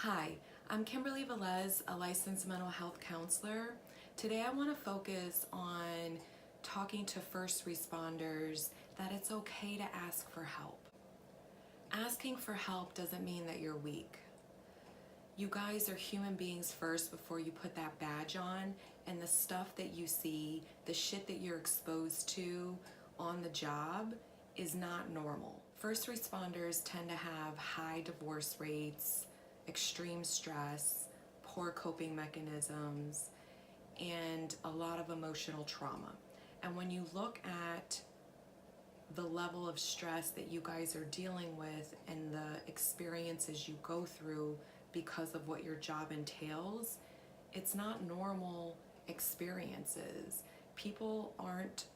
Hi, I'm Kimberly Velez, a licensed mental health counselor. Today I want to focus on talking to first responders that it's okay to ask for help. Asking for help doesn't mean that you're weak. You guys are human beings first before you put that badge on, and the stuff that you see, the shit that you're exposed to on the job is not normal. First responders tend to have high divorce rates, extreme stress, poor coping mechanisms, and a lot of emotional trauma. And when you look at the level of stress that you guys are dealing with and the experiences you go through because of what your job entails, it's not normal experiences. People aren't,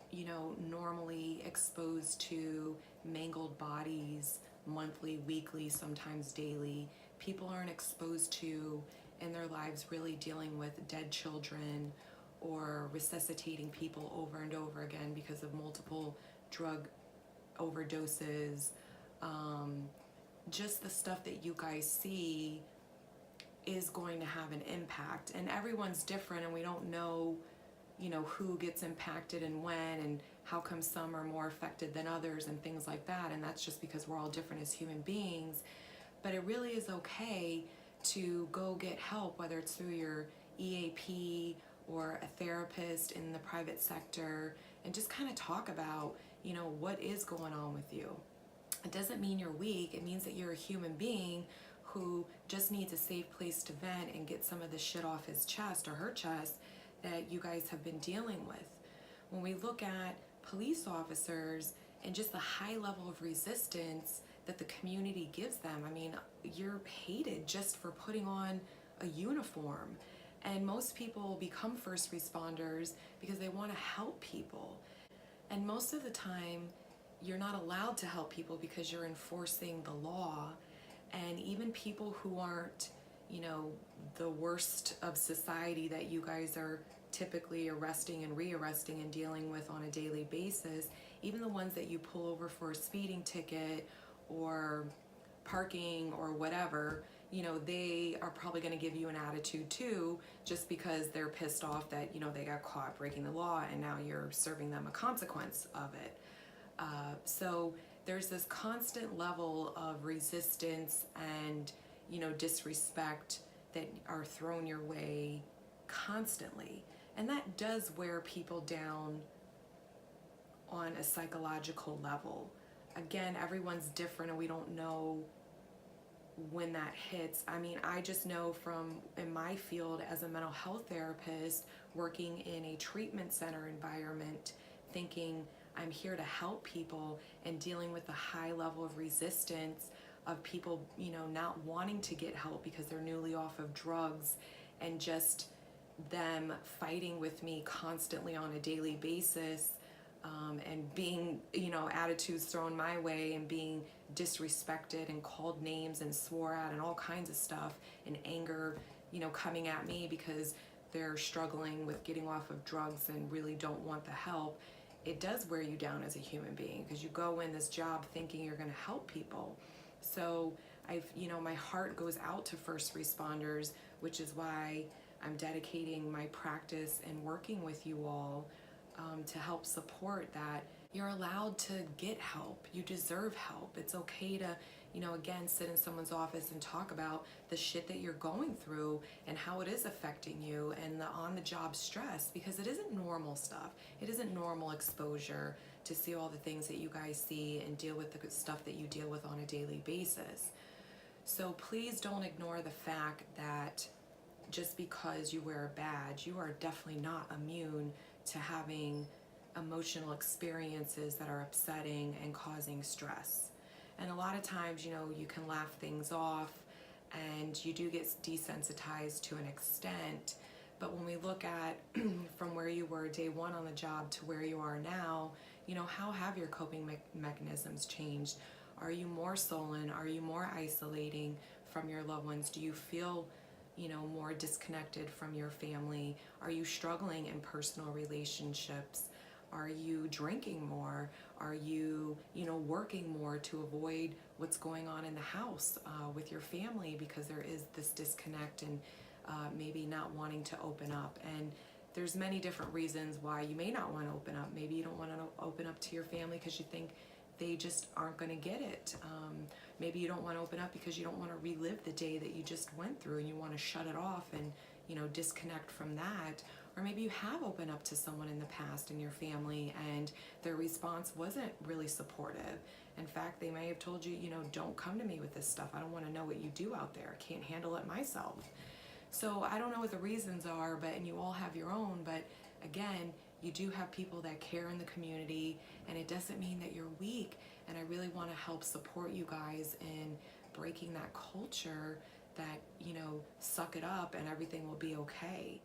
normally exposed to mangled bodies monthly, weekly, sometimes daily. People aren't exposed to in their lives really dealing with dead children or resuscitating people over and over again because of multiple drug overdoses. Just the stuff that you guys see is going to have an impact, and everyone's different, and we don't know who gets impacted and when, and how come some are more affected than others and things like that. And that's just because we're all different as human beings. But it really is okay to go get help, whether it's through your EAP or a therapist in the private sector, and just kind of talk about what is going on with you. It doesn't mean you're weak. It means that you're a human being who just needs a safe place to vent and get some of the shit off his chest or her chest that you guys have been dealing with. When we look at police officers and just the high level of resistance that the community gives them, I mean, you're hated just for putting on a uniform. And most people become first responders because they want to help people. And most of the time, you're not allowed to help people because you're enforcing the law. And even people who aren't, the worst of society that you guys are typically arresting and rearresting and dealing with on a daily basis, even the ones that you pull over for a speeding ticket or parking or whatever, they are probably going to give you an attitude too, just because they're pissed off that, they got caught breaking the law and now you're serving them a consequence of it. So there's this constant level of resistance and, disrespect that are thrown your way constantly. And that does wear people down on a psychological level. Again, everyone's different and we don't know when that hits. I mean, I just know from in my field as a mental health therapist, working in a treatment center environment, thinking I'm here to help people, and dealing with the high level of resistance of people, not wanting to get help because they're newly off of drugs, and just them fighting with me constantly on a daily basis, and being, attitudes thrown my way and being disrespected and called names and swore at and all kinds of stuff, and anger, coming at me because they're struggling with getting off of drugs and really don't want the help. It does wear you down as a human being because you go in this job thinking you're going to help people. So my heart goes out to first responders, which is why I'm dedicating my practice and working with you all to help support that. You're allowed to get help. You deserve help. It's okay to, again, sit in someone's office and talk about the shit that you're going through and how it is affecting you and the on-the-job stress, because it isn't normal stuff. It isn't normal exposure to see all the things that you guys see and deal with the stuff that you deal with on a daily basis. So please don't ignore the fact that just because you wear a badge, you are definitely not immune to having emotional experiences that are upsetting and causing stress. And a lot of times, you can laugh things off and you do get desensitized to an extent. But when we look at from where you were day one on the job to where you are now, how have your coping mechanisms changed? Are you more sullen? Are you more isolating from your loved ones? Do you feel more disconnected from your family? Are you struggling in personal relationships? Are you drinking more? Are you, working more to avoid what's going on in the house with your family, because there is this disconnect and maybe not wanting to open up? And there's many different reasons why you may not want to open up. Maybe you don't want to open up to your family because you think they just aren't going to get it. Maybe you don't want to open up because you don't want to relive the day that you just went through, and you want to shut it off and, disconnect from that. Or maybe you have opened up to someone in the past in your family and their response wasn't really supportive. In fact, they may have told you, don't come to me with this stuff. I don't want to know what you do out there. I can't handle it myself. So I don't know what the reasons are, and you all have your own, but again, you do have people that care in the community, and it doesn't mean that you're weak. And I really want to help support you guys in breaking that culture that, suck it up and everything will be okay.